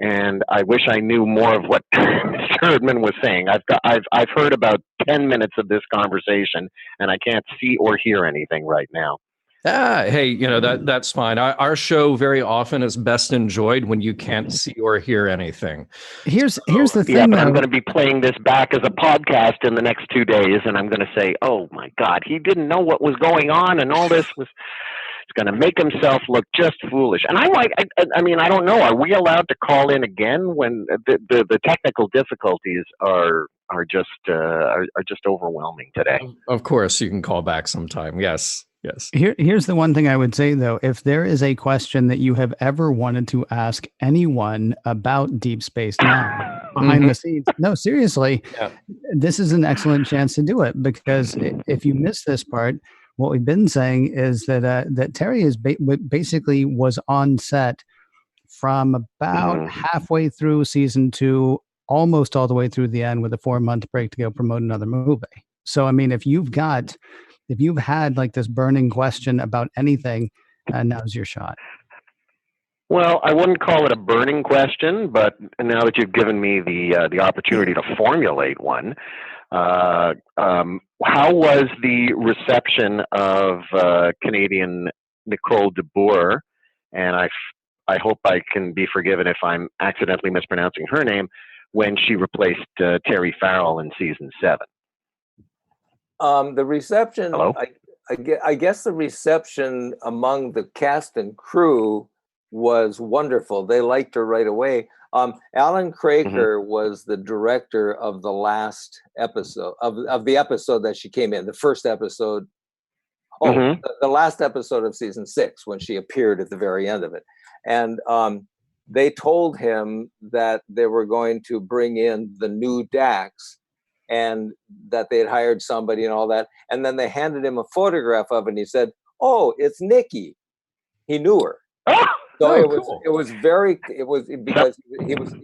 And I wish I knew more of what Mr. Erdmann was saying. I've heard about 10 minutes of this conversation, and I can't see or hear anything right now. Hey, that's fine. Our show very often is best enjoyed when you can't see or hear anything. Here's the thing. Yeah, but I'm going to be playing this back as a podcast in the next 2 days, and I'm going to say, "Oh my God, he didn't know what was going on, and all this was." It's going to make himself look just foolish. And I don't know. Are we allowed to call in again when the technical difficulties are just overwhelming today? Of course, you can call back sometime. Yes. Here's the one thing I would say, though. If there is a question that you have ever wanted to ask anyone about Deep Space Nine behind the scenes, no, seriously, This is an excellent chance to do it, because if you miss this part, what we've been saying is that Terry is basically was on set from about halfway through season 2, almost all the way through the end, with a 4-month break to go promote another movie. So, if you've had like this burning question about anything, now's your shot. Well, I wouldn't call it a burning question, but now that you've given me the opportunity to formulate one, how was the reception of Canadian Nicole de Boer? And I hope I can be forgiven if I'm accidentally mispronouncing her name, when she replaced Terry Farrell in season 7. The reception, Hello? I guess the reception among the cast and crew was wonderful. They liked her right away. Alan Craker was the director of the last episode of the episode that she came in, the first episode. The last episode of season 6, when she appeared at the very end of it. And they told him that they were going to bring in the new Dax, and that they had hired somebody and all that. And then they handed him a photograph of it, and he said, "Oh, it's Nikki." He knew her. So cool. it was because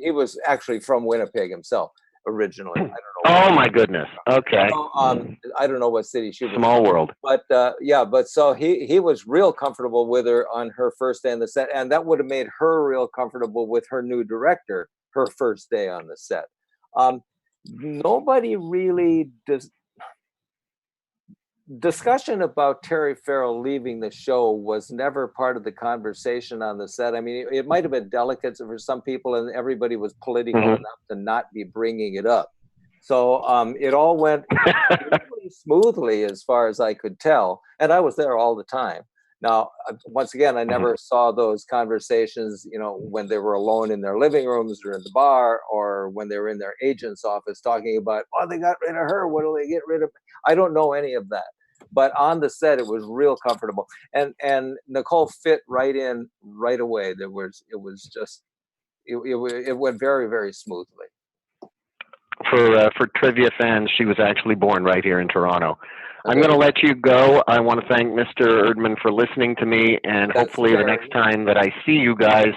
he was actually from Winnipeg himself originally. I don't know. Oh my goodness. Okay. So, I don't know what city she was. Small world. But but so he was real comfortable with her on her first day on the set, and that would have made her real comfortable with her new director her first day on the set. Nobody really discussion about Terry Farrell leaving the show was never part of the conversation on the set. I mean, it might have been delicate for some people, and everybody was political enough to not be bringing it up. So it all went really smoothly, as far as I could tell, and I was there all the time. Now, once again, I never saw those conversations, when they were alone in their living rooms or in the bar, or when they were in their agent's office talking about, oh, they got rid of her. What do they get rid of? I don't know any of that. But on the set, it was real comfortable. And Nicole fit right in right away. It went very, very smoothly. For trivia fans, she was actually born right here in Toronto. I'm going to let you go. I want to thank Mr. Erdmann for listening to me, and hopefully the next time that I see you guys,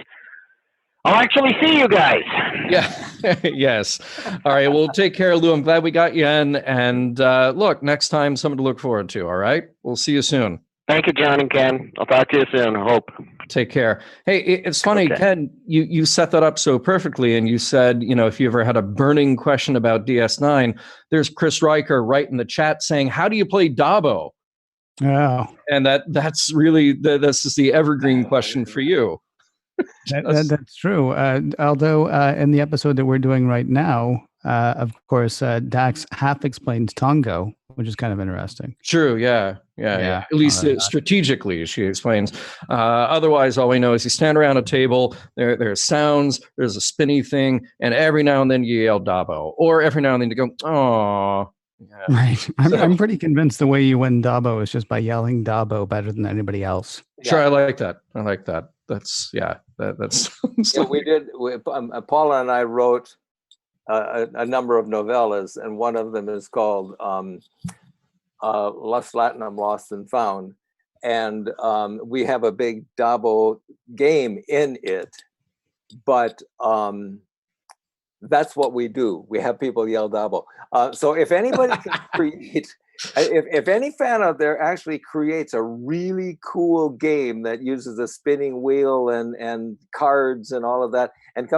I'll actually see you guys. Yeah. Yes. All right. Well, take care, Lou. I'm glad we got you in. And look, next time, something to look forward to. All right. We'll see you soon. Thank you, John and Ken. I'll talk to you soon. I hope. Take care. Hey, it's funny, okay. Ken, you set that up so perfectly. And you said, if you ever had a burning question about DS9, there's Chris Riker right in the chat saying, how do you play Dabo? Oh. And that's really, this is the evergreen question for you. That's true. Although in the episode that we're doing right now, of course, Dax half explains Tongo, which is kind of interesting. True. Yeah. At least strategically, she explains. Otherwise, all we know is you stand around a table. There's sounds. There's a spinny thing, and every now and then you yell Dabo, or every now and then you go, "Oh." Yeah. Right. I'm pretty convinced the way you win Dabo is just by yelling Dabo better than anybody else. Sure, I like that. That's we did. Paula and I wrote a number of novellas, and one of them is called Lust Latinum Lost and Found, and we have a big Dabo game in it, but that's what we do. We have people yell Dabo. So if anybody can create, if any fan out there actually creates a really cool game that uses a spinning wheel and cards and all of that, and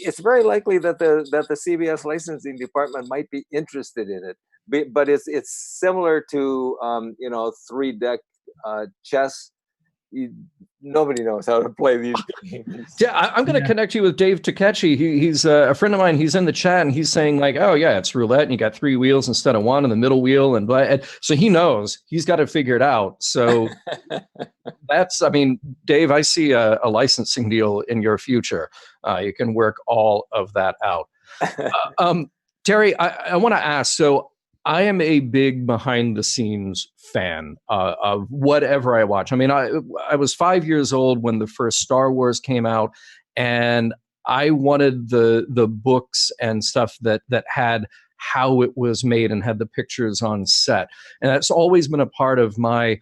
it's very likely that the CBS licensing department might be interested in it. But it's similar to 3-deck chess. Nobody knows how to play these games. Yeah, I'm going to connect you with Dave Takechi. He's a friend of mine. He's in the chat, and he's saying like, "Oh yeah, it's roulette, and you got 3 wheels instead of 1, and the middle wheel, and blah." And so he knows. He's got to figure it out. So Dave, I see a licensing deal in your future. You can work all of that out. Terry, I want to ask. So I am a big behind-the-scenes fan of whatever I watch. I mean, I was 5 years old when the first Star Wars came out, and I wanted the books and stuff that had how it was made and had the pictures on set. And that's always been a part of my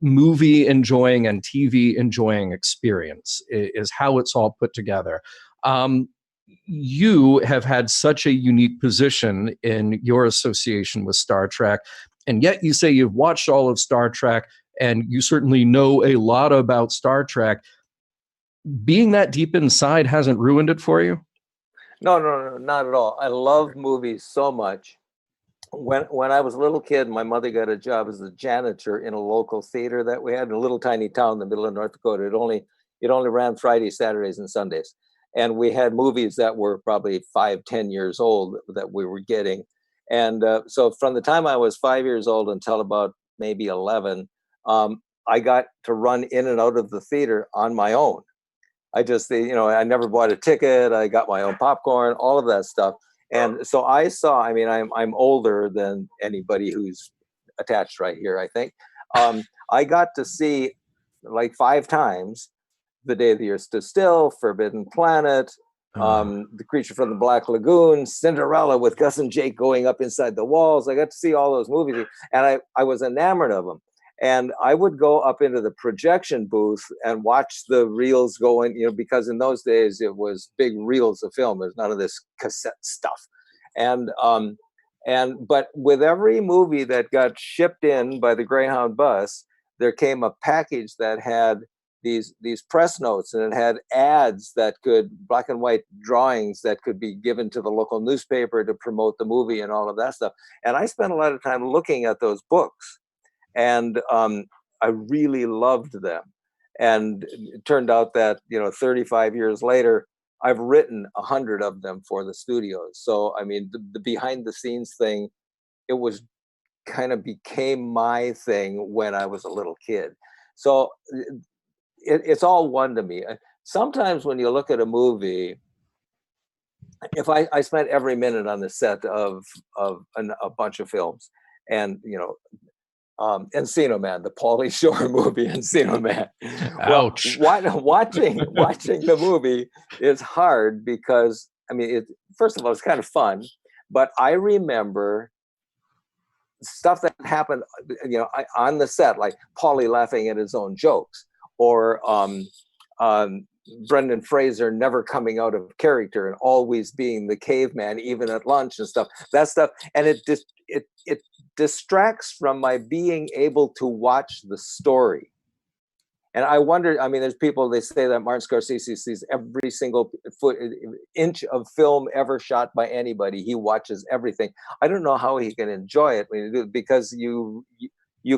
movie enjoying and TV enjoying experience, is how it's all put together. You have had such a unique position in your association with Star Trek, and yet you say you've watched all of Star Trek, and you certainly know a lot about Star Trek. Being that deep inside hasn't ruined it for you? No, not at all. I love movies so much. When I was a little kid, my mother got a job as a janitor in a local theater that we had in a little tiny town in the middle of North Dakota. It only ran Fridays, Saturdays, and Sundays. And we had movies that were probably 5-10 years old that we were getting. And so from the time I was 5 years old until about maybe 11, I got to run in and out of the theater on my own. I just, I never bought a ticket. I got my own popcorn, all of that stuff. And so I saw, I'm older than anybody who's attached right here, I think. I got to see like 5 times The Day the Earth Stood Still, Forbidden Planet, The Creature from the Black Lagoon, Cinderella with Gus and Jake going up inside the walls. I got to see all those movies, and I was enamored of them. And I would go up into the projection booth and watch the reels going, because in those days it was big reels of film. There's none of this cassette stuff. But with every movie that got shipped in by the Greyhound bus, there came a package that had these press notes, and it had ads that black and white drawings that could be given to the local newspaper to promote the movie and all of that stuff. And I spent a lot of time looking at those books, and I really loved them. And it turned out that 35 years later, I've written 100 of them for the studios. So the behind the scenes thing, it was kind of became my thing when I was a little kid. So it's all one to me. Sometimes when you look at a movie, if I spent every minute on the set of a bunch of films, and Encino Man, the Pauly Shore movie, Encino Man. Ouch. Well, watching the movie is hard because, I mean, first of all, it's kind of fun, but I remember stuff that happened, on the set, like Pauly laughing at his own jokes, or Brendan Fraser never coming out of character and always being the caveman, even at lunch and stuff. That stuff, and it distracts from my being able to watch the story. And I wonder, I mean, there's people, they say that Martin Scorsese sees every single inch of film ever shot by anybody. He watches everything. I don't know how he can enjoy it, because you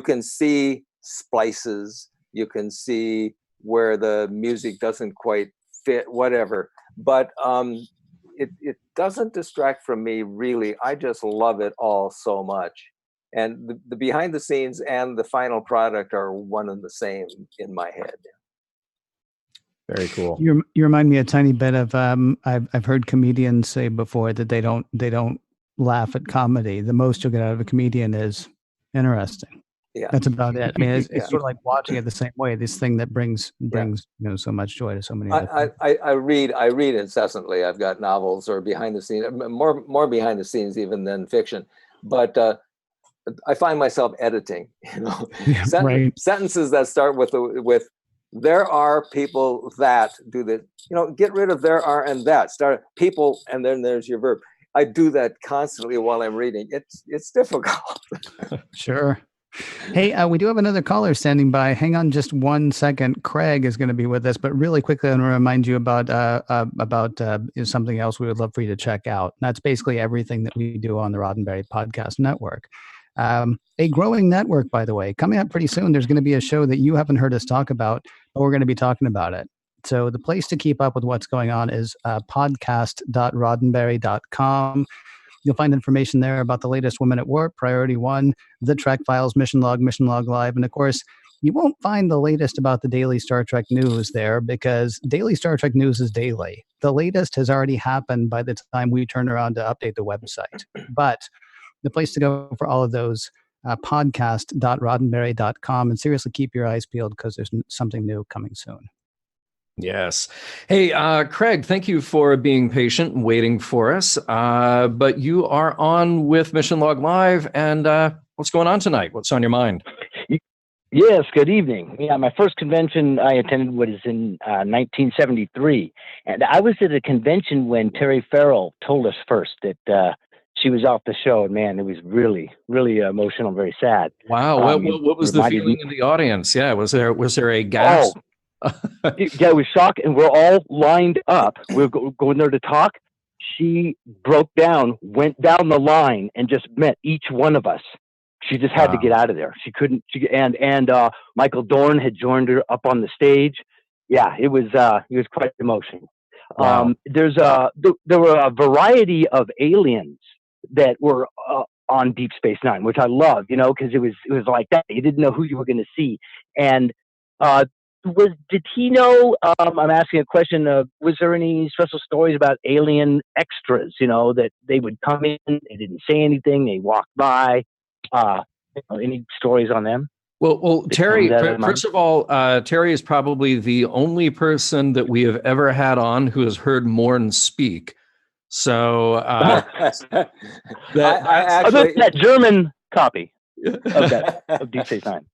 can see splices, you can see where the music doesn't quite fit, whatever. But it doesn't distract from me, really. I just love it all so much. And the behind the scenes and the final product are one and the same in my head. Very cool. You remind me a tiny bit of I've heard comedians say before that they don't laugh at comedy. The most you'll get out of a comedian is interesting. Yeah, that's about it. I mean, it's sort of like watching it the same way. This thing that brings so much joy to so many. I read incessantly. I've got novels or behind the scenes, more behind the scenes even than fiction, but. I find myself editing, sentences that start with there are people that do this, get rid of there are and that, start people, and then there's your verb. I do that constantly while I'm reading. It's difficult. Sure. Hey, we do have another caller standing by. Hang on just 1 second. Craig is going to be with us, but really quickly, I want to remind you about something else we would love for you to check out. That's basically everything that we do on the Roddenberry Podcast Network. A growing network, by the way, coming up pretty soon. There's going to be a show that you haven't heard us talk about, but we're going to be talking about it. So the place to keep up with what's going on is podcast.roddenberry.com. You'll find information there about the latest Women at Warp, Priority One, The Trek Files, Mission Log Live. And of course, you won't find the latest about the daily Star Trek news there, because daily Star Trek news is daily. The latest has already happened by the time we turn around to update the website. But the place to go for all of those, podcast.roddenberry.com, and seriously keep your eyes peeled because there's something new coming soon. Yes. Hey, Craig, thank you for being patient and waiting for us. But you are on with Mission Log Live, and what's going on tonight? What's on your mind? Yes, good evening. Yeah, my first convention I attended was in 1973, and I was at a convention when Terry Farrell told us first that she was off the show, and man, it was really, really emotional, very sad. Wow, what was the feeling in the audience? Yeah, was there a gasp? Yeah, it was shocking, and we're all lined up. We're going there to talk. She broke down, went down the line, and just met each one of us. She just had to get out of there. She couldn't. And Michael Dorn had joined her up on the stage. Yeah, it was quite emotional. Wow. There were a variety of aliens that were on Deep Space Nine, which I love, because it was like that. You didn't know who you were going to see. And did he know? I'm asking a question. Was there any special stories about alien extras? That they would come in, they didn't say anything, they walked by. Any stories on them? Well, Terry, first of all, Terry is probably the only person that we have ever had on who has heard Morn speak. So that German copy of Deep Space Nine.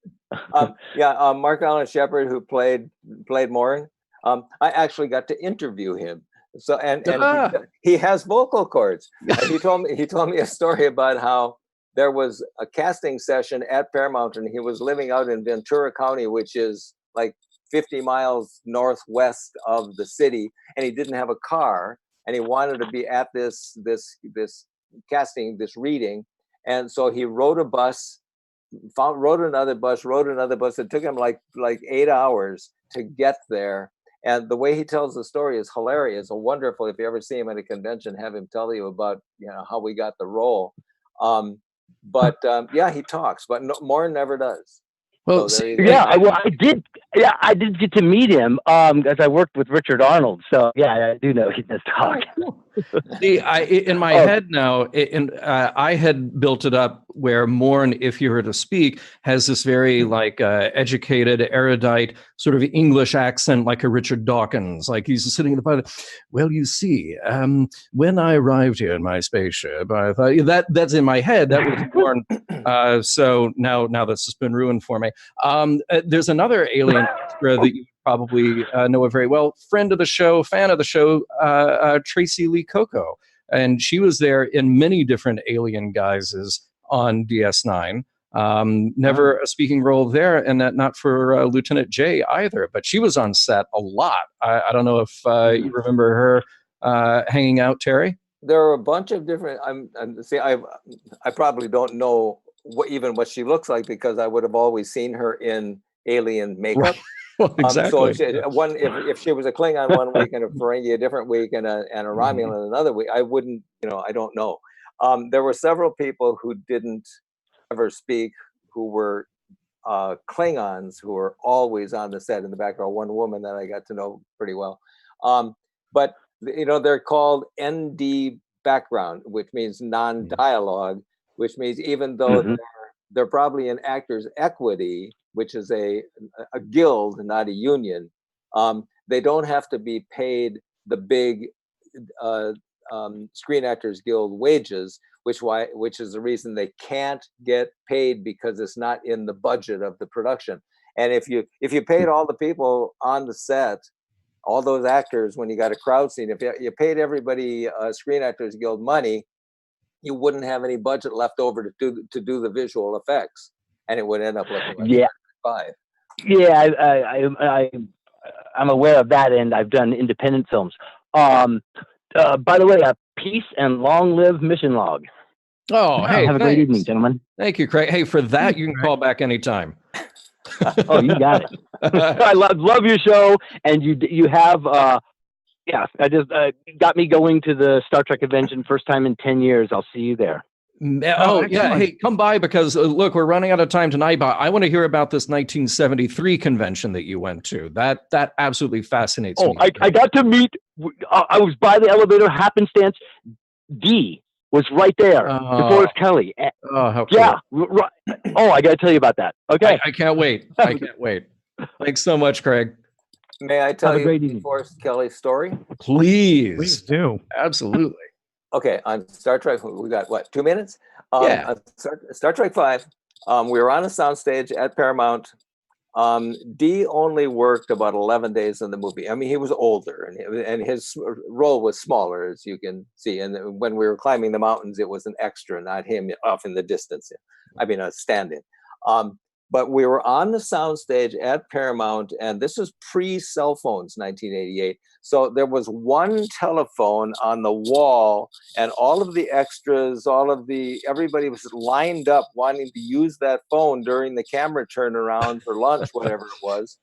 Mark Allen Shepard, who played Morn. I actually got to interview him. So and he has vocal cords. He told me a story about how there was a casting session at Paramount, and he was living out in Ventura County, which is like 50 miles northwest of the city, and he didn't have a car, and he wanted to be at this casting, this reading, and so he rode a bus, rode another bus. It took him like 8 hours to get there. And the way he tells the story is hilarious. Wonderful. If you ever see him at a convention, have him tell you about how we got the role. But he talks, but Morn never does. Well, So there see, you go. Yeah, I did. Yeah, I did get to meet him as I worked with Richard Arnold. So yeah, I do know he does talk. See, in my head now, I had built it up where Morn, if you were to speak, has this very like educated, erudite sort of English accent, like a Richard Dawkins. Like he's sitting in the pilot. Well, you see, when I arrived here in my spaceship, I thought that's in my head. That was Morn. So now this has been ruined for me. There's another alien extra that you probably know her very well. Friend of the show, fan of the show, Tracy Lee Coco. And she was there in many different alien guises on DS9. Never a speaking role there, and not for Lieutenant J either, but she was on set a lot. I don't know if you remember her hanging out, Terry? There are a bunch of different, I probably don't know what she looks like because I would have always seen her in alien makeup. Right. Well, exactly. So if she was a Klingon one week and a Ferengi a different week and a Romulan another week, I wouldn't, I don't know. There were several people who didn't ever speak, who were Klingons, who were always on the set in the background. One woman that I got to know pretty well. But they're called ND background, which means non-dialogue, which means even though they're probably in actors' equity, which is a guild, not a union, they don't have to be paid the big Screen Actors Guild wages, which is the reason they can't get paid, because it's not in the budget of the production. And if you paid all the people on the set, all those actors, when you got a crowd scene, if you paid everybody Screen Actors Guild money, you wouldn't have any budget left over to do the visual effects, and it would end up looking like five. Yeah, I'm aware of that, and I've done independent films. By the way, peace and long live Mission Log. Oh, hey, have a great evening, gentlemen. Thank you, Craig. Hey, for that, you can call back anytime. Oh, you got it. I love your show, and you have I just got me going to the Star Trek convention first time in 10 years. I'll see you there. Oh, yeah. Hey, come by, because look, we're running out of time tonight, but I want to hear about this 1973 convention that you went to. That absolutely fascinates me. I got to meet, I was by the elevator, happenstance. D was right there. DeForest Kelly. Oh, how cool. Yeah. Right. Oh, I got to tell you about that. Okay. I can't wait. I can't wait. Thanks so much, Craig. May I tell you DeForest Kelly's story? Please do. Absolutely. Okay, on Star Trek, we got what, 2 minutes? Yeah. Star Trek 5. We were on a soundstage at Paramount. D only worked about 11 days in the movie. I mean, he was older, and his role was smaller, as you can see. And when we were climbing the mountains, it was an extra, not him off in the distance. I mean, a stand-in. But we were on the soundstage at Paramount, and this was pre-cell phones, 1988. So there was one telephone on the wall, and all of the extras, everybody was lined up wanting to use that phone during the camera turnaround for lunch, whatever it was.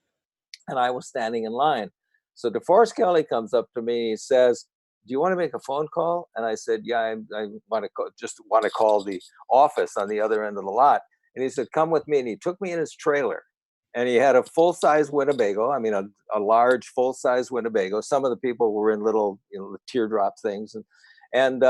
And I was standing in line. So DeForest Kelly comes up to me, he says, "Do you want to make a phone call?" And I said, "Yeah, I want to call the office on the other end of the lot." And he said, "Come with me." And he took me in his trailer, and he had a full-size Winnebago. I mean, a large full-size Winnebago. Some of the people were in little, teardrop things. And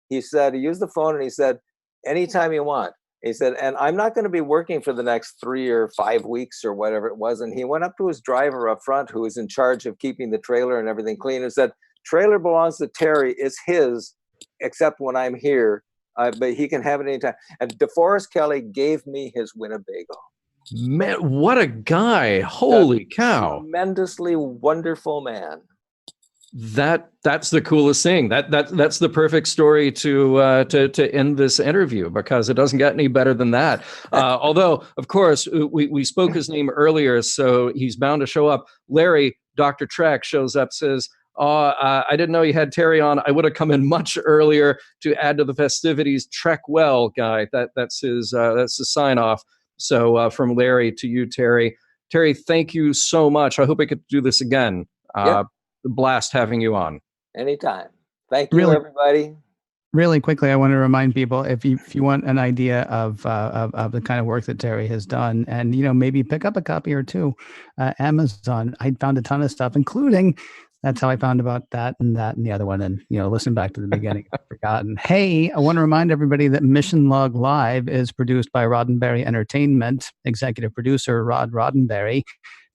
he said, he used the phone, and he said, "Anytime you want." He said, "And I'm not going to be working for the next 3 or 5 weeks or whatever it was." And he went up to his driver up front, who was in charge of keeping the trailer and everything clean, and said, "Trailer belongs to Terry. It's his, except when I'm here. But he can have it anytime." And DeForest Kelly gave me his Winnebago. Man, what a guy. Holy cow. Tremendously wonderful man. That's the coolest thing. That's the perfect story to end this interview, because it doesn't get any better than that. Although, of course, we spoke his name earlier, so he's bound to show up. Larry, Dr. Trek, shows up, says, I didn't know you had Terry on. I would have come in much earlier to add to the festivities. Trek well, guy. That's his sign off. So from Larry to you, Terry. Terry, thank you so much. I hope I could do this again. Blast having you on. Anytime. Thank you, everybody. Really quickly, I want to remind people if you want an idea of the kind of work that Terry has done, and maybe pick up a copy or two, Amazon. I found a ton of stuff, including that's how I found about that and the other one, and listen back to the beginning. I've forgotten. Hey, I want to remind everybody that Mission Log Live is produced by Roddenberry Entertainment. Executive producer Rod Roddenberry.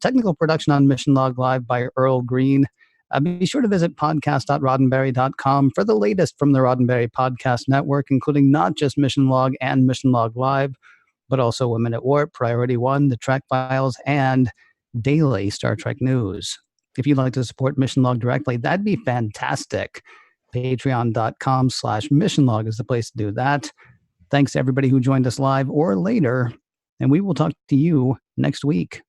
Technical production on Mission Log Live by Earl Green. Be sure to visit podcast.roddenberry.com for the latest from the Roddenberry Podcast Network, including not just Mission Log and Mission Log Live, but also Women at Warp, Priority One, The Trek Files, and daily Star Trek news. If you'd like to support Mission Log directly, that'd be fantastic. Patreon.com/Mission Log is the place to do that. Thanks to everybody who joined us live or later, and we will talk to you next week.